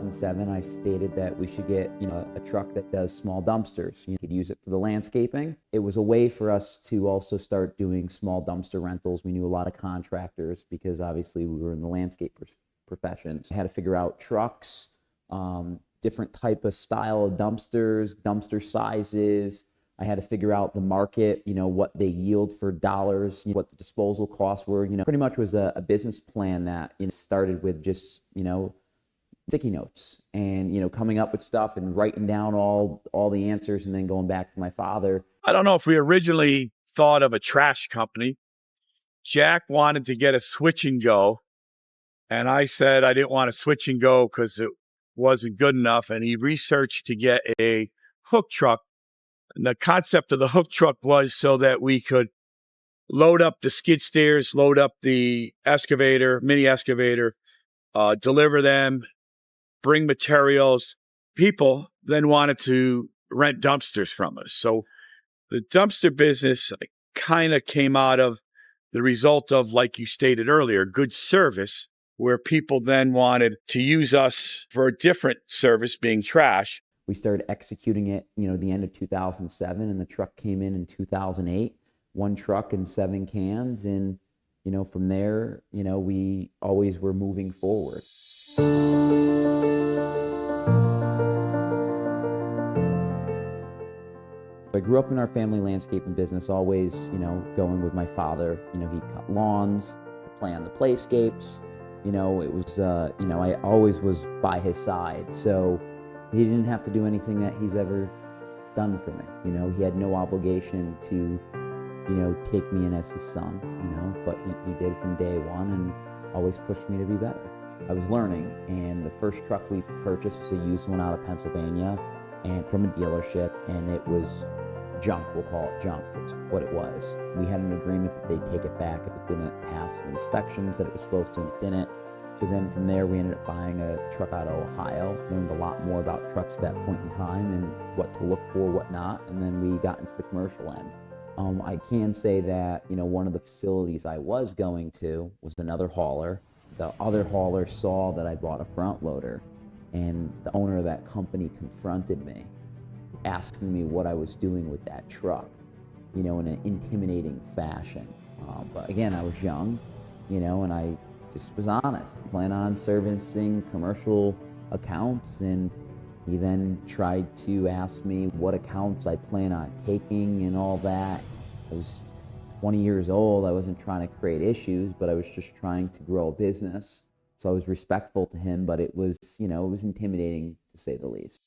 2007, I stated that we should get, a truck that does small dumpsters. You could use it for the landscaping. It was a way for us to also start doing small dumpster rentals. We knew a lot of contractors because obviously we were in the landscape profession. So I had to figure out trucks, different type of style of dumpsters, dumpster sizes. I had to figure out the market, what they yield for dollars, what the disposal costs were, pretty much was a business plan that started with just, sticky notes and, coming up with stuff and writing down all the answers and then going back to my father. I don't know if we originally thought of a trash company. Jack wanted to get a switch and go. And I said I didn't want a switch and go because it wasn't good enough. And he researched to get a hook truck. And the concept of the hook truck was so that we could load up the skid steers, load up the excavator, mini excavator, deliver them, bring materials. People then wanted to rent dumpsters from us. So the dumpster business kind of came out of the result of, like you stated earlier, good service, where people then wanted to use us for a different service, being trash. We started executing it, the end of 2007, and the truck came in 2008, 1 truck and 7 cans. And, from there, we always were moving forward. I grew up in our family landscaping business, always, going with my father. He'd cut lawns, play on the playscapes. It was, I always was by his side. So he didn't have to do anything that he's ever done for me. He had no obligation to, take me in as his son, but he did from day one and always pushed me to be better. I was learning, and the first truck we purchased was a used one out of Pennsylvania and from a dealership, and it was junk. We'll call it junk. It's what it was. We had an agreement that they'd take it back if it didn't pass the inspections that it was supposed to, and it didn't. So then from there, we ended up buying a truck out of Ohio, learned a lot more about trucks at that point in time and what to look for, what not, and then we got into the commercial end. I can say that, one of the facilities I was going to was another hauler. The other hauler saw that I bought a front loader, and the owner of that company confronted me, asking me what I was doing with that truck, in an intimidating fashion. But again, I was young, and I just was honest. Plan on servicing commercial accounts, and he then tried to ask me what accounts I plan on taking and all that. I was 20 years old. I wasn't trying to create issues, but I was just trying to grow a business. So I was respectful to him, but it was, it was intimidating to say the least.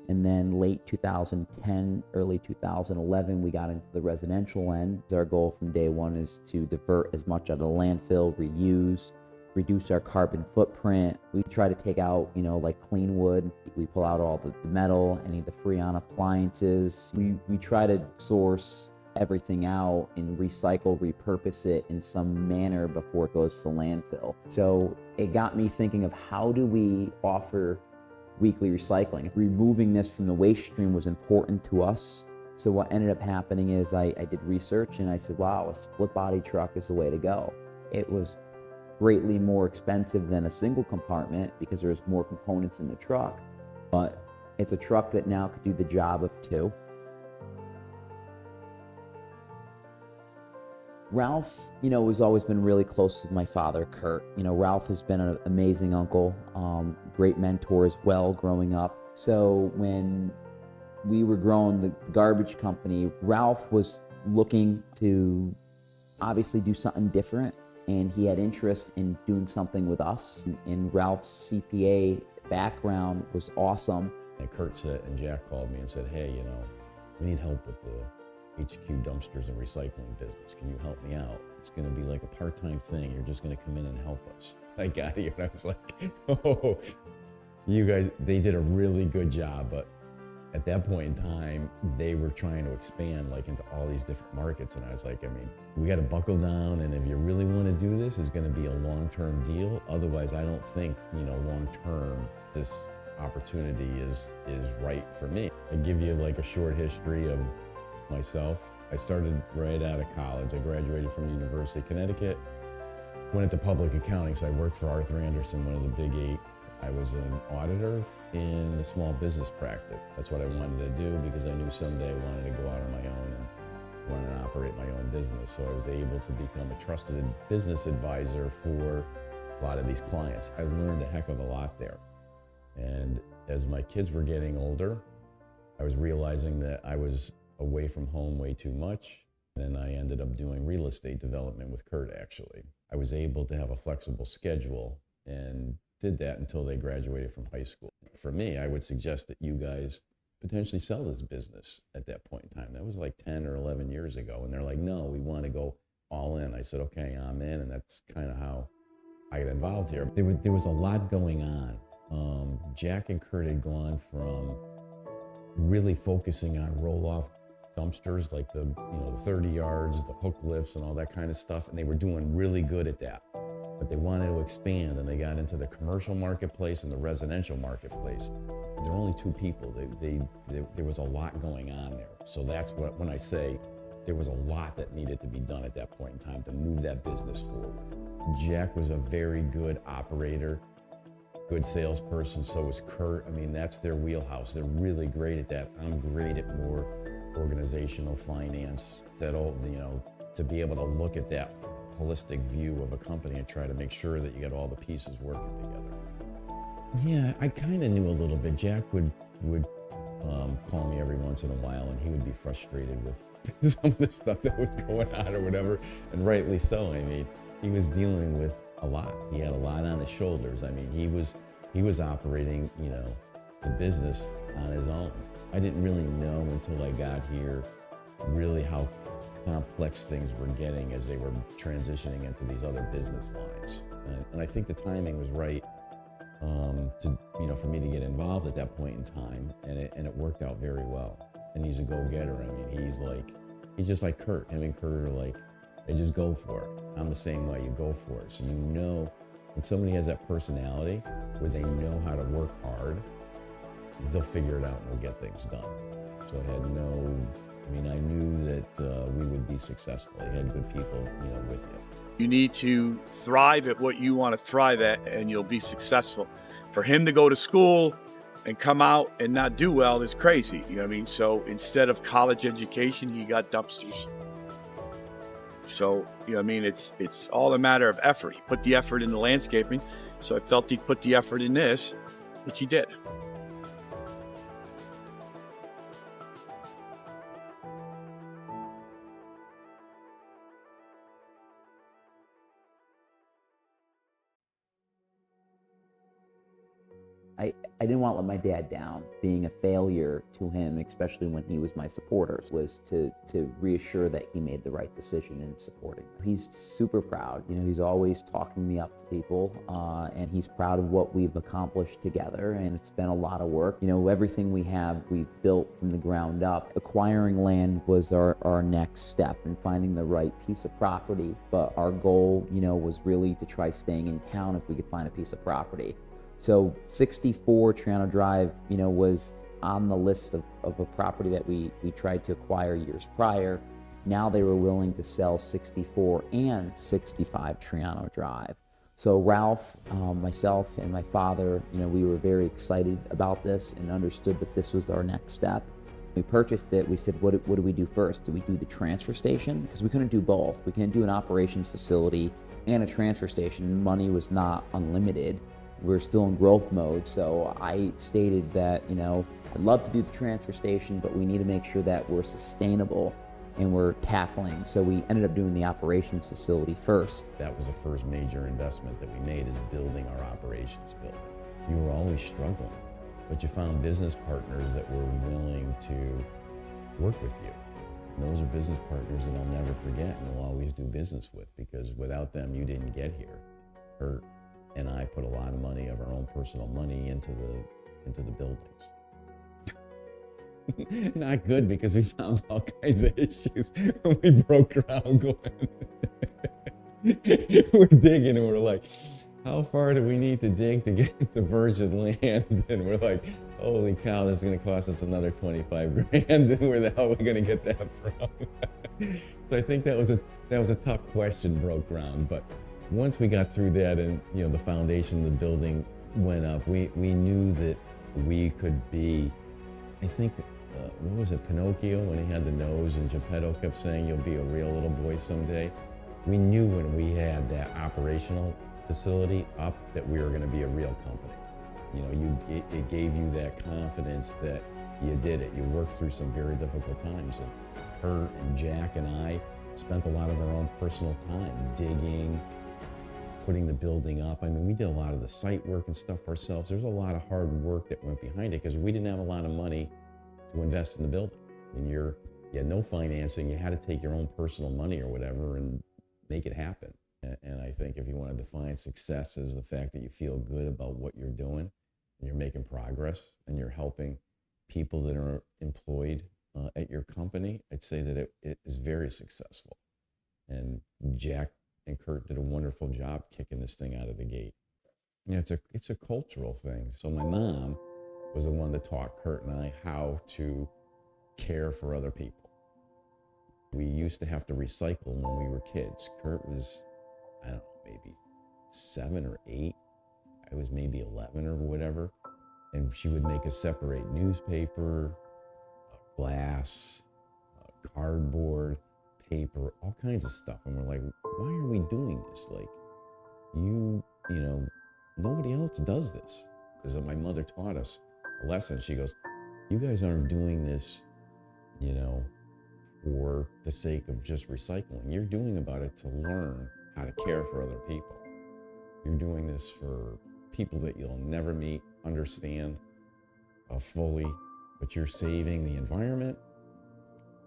And then late 2010, early 2011, we got into the residential end. Our goal from day one is to divert as much out of the landfill, reuse, reduce our carbon footprint. We try to take out, like clean wood. We pull out all the metal, any of the Freon appliances. We try to source everything out and recycle, repurpose it in some manner before it goes to landfill. So it got me thinking of how do we offer weekly recycling. Removing this from the waste stream was important to us. So what ended up happening is I did research and I said, wow, a split body truck is the way to go. It was greatly more expensive than a single compartment because there's more components in the truck, but it's a truck that now could do the job of 2. Ralph, has always been really close to my father, Kurt. Ralph has been an amazing uncle, great mentor as well growing up. So when we were growing the garbage company, Ralph was looking to obviously do something different, and he had interest in doing something with us. And Ralph's CPA background was awesome. And Kurt said, and Jack called me and said, hey, we need help with the HQ dumpsters and recycling business. Can you help me out? It's going to be like a part-time thing. You're just going to come in and help us. I got here and I was like, oh, you guys, they did a really good job. But at that point in time, they were trying to expand into all these different markets. And I was like, we got to buckle down. And if you really want to do this, it's going to be a long-term deal. Otherwise, I don't think, long-term, this opportunity is right for me. I give you a short history of myself. I started right out of college. I graduated from the University of Connecticut, went into public accounting, so I worked for Arthur Andersen, one of the big 8 I was an auditor in a small business practice. That's what I wanted to do because I knew someday I wanted to go out on my own and run and operate my own business. So I was able to become a trusted business advisor for a lot of these clients. I learned a heck of a lot there. And as my kids were getting older, I was realizing that I was away from home way too much. And I ended up doing real estate development with Kurt, actually. I was able to have a flexible schedule and did that until they graduated from high school. For me, I would suggest that you guys potentially sell this business at that point in time. That was like 10 or 11 years ago. And they're like, no, we want to go all in. I said, okay, I'm in. And that's kind of how I got involved here. There was a lot going on. Jack and Kurt had gone from really focusing on roll-off dumpsters, like the 30 yards, the hook lifts and all that kind of stuff. And they were doing really good at that. But they wanted to expand, and they got into the commercial marketplace and the residential marketplace. There were only two people. There was a lot going on there. So that's when I say there was a lot that needed to be done at that point in time to move that business forward. Jack was a very good operator, good salesperson. So was Kurt. I mean, that's their wheelhouse. They're really great at that. I'm great at more organizational finance, to be able to look at that holistic view of a company and try to make sure that you get all the pieces working together. Yeah, I kind of knew a little bit. Jack would call me every once in a while, and he would be frustrated with some of the stuff that was going on or whatever, and rightly so. I mean, he was dealing with a lot. He had a lot on his shoulders. I mean, he was operating, the business on his own. I didn't really know until I got here really how complex things were getting as they were transitioning into these other business lines. And I think the timing was right for me to get involved at that point in time, and it worked out very well. And he's a go-getter. I mean, he's just like Kurt. Him and Kurt are like, they just go for it. I'm the same way. You go for it. So when somebody has that personality where they know how to work hard, they'll figure it out and they'll get things done. So I knew that we would be successful. I had good people, with you. You need to thrive at what you want to thrive at, and you'll be successful. For him to go to school and come out and not do well is crazy. You know what I mean? So instead of college education, he got dumpsters. So, it's all a matter of effort. He put the effort in the landscaping, so I felt he'd put the effort in this, which he did. I didn't want to let my dad down. Being a failure to him, especially when he was my supporter, was to reassure that he made the right decision in supporting. He's super proud. He's always talking me up to people, and he's proud of what we've accomplished together, and it's been a lot of work. Everything we've built from the ground up. Acquiring land was our next step in finding the right piece of property, but our goal, was really to try staying in town if we could find a piece of property. So 64 Triano Drive, was on the list of a property that we tried to acquire years prior. Now they were willing to sell 64 and 65 Triano Drive. So Ralph, myself, and my father, we were very excited about this and understood that this was our next step. We purchased it. We said, what do we do first? Do we do the transfer station? Because we couldn't do both. We couldn't do an operations facility and a transfer station. Money was not unlimited. We're still in growth mode, so I stated that, I'd love to do the transfer station, but we need to make sure that we're sustainable and we're tackling. So we ended up doing the operations facility first. That was the first major investment that we made, is building our operations building. You were always struggling, but you found business partners that were willing to work with you. And those are business partners that I'll never forget and will always do business with, because without them, you didn't get here. Kurt and I put a lot of money of our own personal money into the buildings. Not good, because we found all kinds of issues when we broke ground going. We're digging and we're like, how far do we need to dig to get to virgin land? And we're like, holy cow, this is going to cost us another 25 grand. And where the hell are we going to get that from? So I think that was a tough question, broke ground. But once we got through that, and the foundation of the building, went up, we knew that we could be, I think, what was it, Pinocchio, when he had the nose and Geppetto kept saying, you'll be a real little boy someday. We knew when we had that operational facility up that we were going to be a real company. You know, it gave you that confidence that you did it. You worked through some very difficult times. And Kurt and Jack and I spent a lot of our own personal time digging, putting the building up. I mean, we did a lot of the site work and stuff ourselves. There's a lot of hard work that went behind it because we didn't have a lot of money to invest in the building. And you had no financing. You had to take your own personal money or whatever and make it happen. And I think if you want to define success as the fact that you feel good about what you're doing and you're making progress and you're helping people that are employed at your company, I'd say that it is very successful. And Jack and Kurt did a wonderful job kicking this thing out of the gate. You know, it's a cultural thing. So my mom was the one that taught Kurt and I how to care for other people. We used to have to recycle when we were kids. Kurt was, I don't know, maybe 7 or 8. I was maybe 11 or whatever. And she would make us separate newspaper, glass, cardboard, paper, all kinds of stuff. And we're like, why are we doing this? Like, you know, nobody else does this. Because my mother taught us a lesson. She goes, you guys aren't doing this, you know, for the sake of just recycling. You're doing about it to learn how to care for other people. You're doing this for people that you'll never meet, understand fully, but you're saving the environment.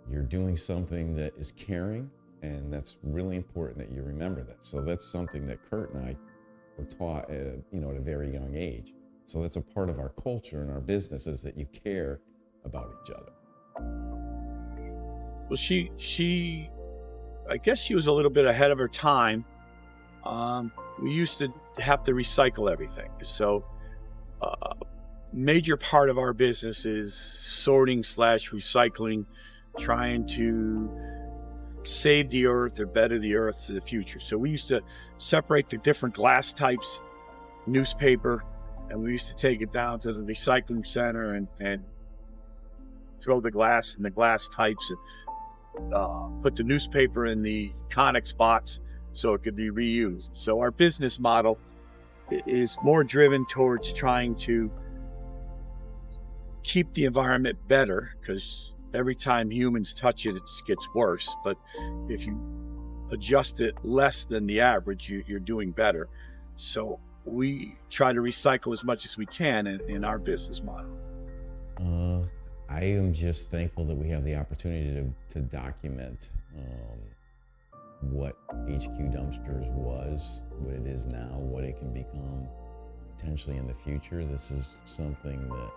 You're doing something that is caring, and that's really important that you remember that. So that's something that Kurt and I were taught at a very young age. So that's a part of our culture and our business, is that you care about each other. Well, she I guess she was a little bit ahead of her time. We used to have to recycle everything. So major part of our business is sorting / recycling, trying to save the earth or better the earth for the future. So we used to separate the different glass types, newspaper, and we used to take it down to the recycling center and throw the glass in the glass types and put the newspaper in the Conex box so it could be reused. So our business model is more driven towards trying to keep the environment better, because every time humans touch it, it gets worse. But if you adjust it less than the average, you're doing better. So we try to recycle as much as we can in our business model. I am just thankful that we have the opportunity to document what HQ Dumpsters was, what it is now, what it can become potentially in the future. This is something that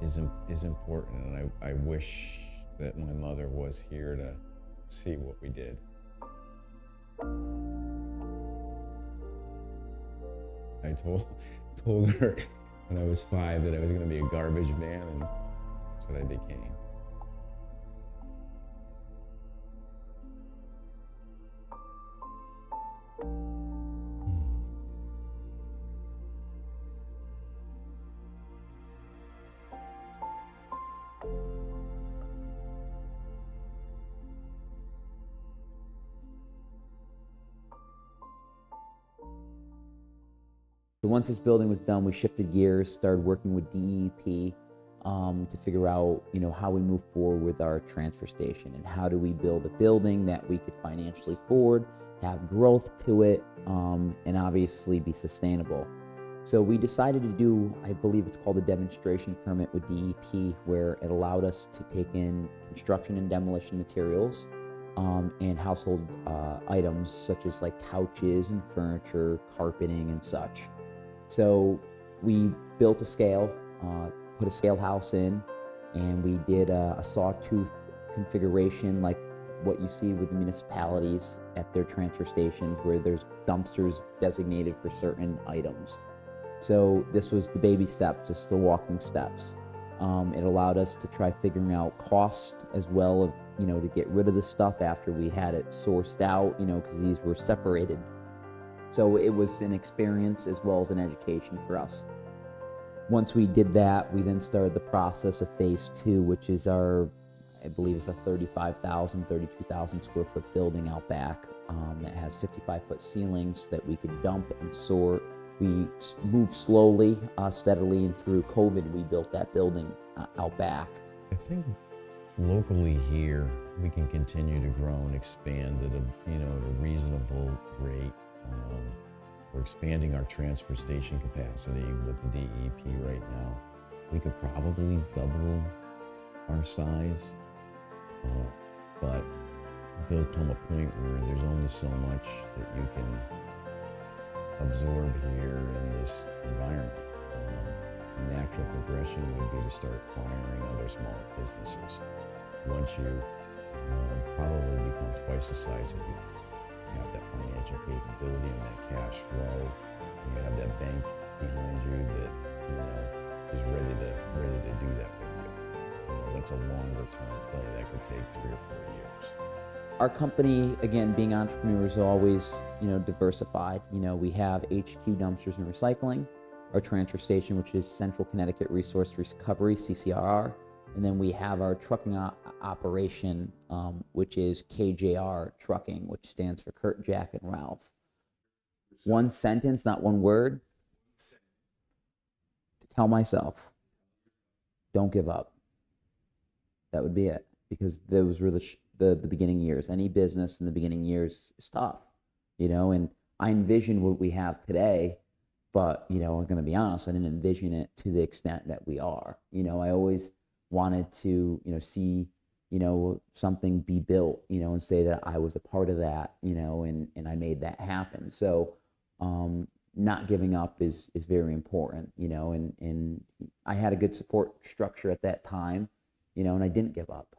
is important, and I wish that my mother was here to see what we did. I told her when I was 5 that I was going to be a garbage man, and that's what I became. So once this building was done, we shifted gears, started working with DEP to figure out, how we move forward with our transfer station and how do we build a building that we could financially afford, have growth to it, and obviously be sustainable. So we decided to do, I believe it's called a demonstration permit with DEP, where it allowed us to take in construction and demolition materials and household items such as like couches and furniture, carpeting and such. So we built a scale, put a scale house in, and we did a sawtooth configuration like what you see with the municipalities at their transfer stations, where there's dumpsters designated for certain items. So this was the baby steps, just the walking steps. It allowed us to try figuring out cost as well of, to get rid of the stuff after we had it sourced out, because these were separated. So it was an experience as well as an education for us. Once we did that, we then started the process of phase 2, which is our, I believe it's a 35,000, 32,000 square foot building out back that has 55-foot ceilings that we could dump and sort. We moved slowly, steadily, and through COVID, we built that building out back. I think locally here, we can continue to grow and expand at a reasonable rate. We're expanding our transfer station capacity with the DEP right now. We could probably double our size, but there'll come a point where there's only so much that you can absorb here in this environment. Natural progression would be to start acquiring other small businesses. Once you probably become twice the size that you have that financial capability and that cash flow, and you have that bank behind you that is ready to do that with you. That's a longer term play that could take 3 or 4 years. Our company, again, being entrepreneurs, always diversified. We have HQ Dumpsters and Recycling, our transfer station, which is Central Connecticut Resource Recovery, CCRR. And then we have our trucking operation, which is KJR Trucking, which stands for Kurt, Jack, and Ralph. One sentence, not one word, to tell myself, don't give up. That would be it, because those were the beginning years. Any business in the beginning years is tough, and I envision what we have today, but, I'm going to be honest, I didn't envision it to the extent that we are. I always wanted to, see, something be built, and say that I was a part of that, and I made that happen. So, not giving up is very important, and I had a good support structure at that time, and I didn't give up.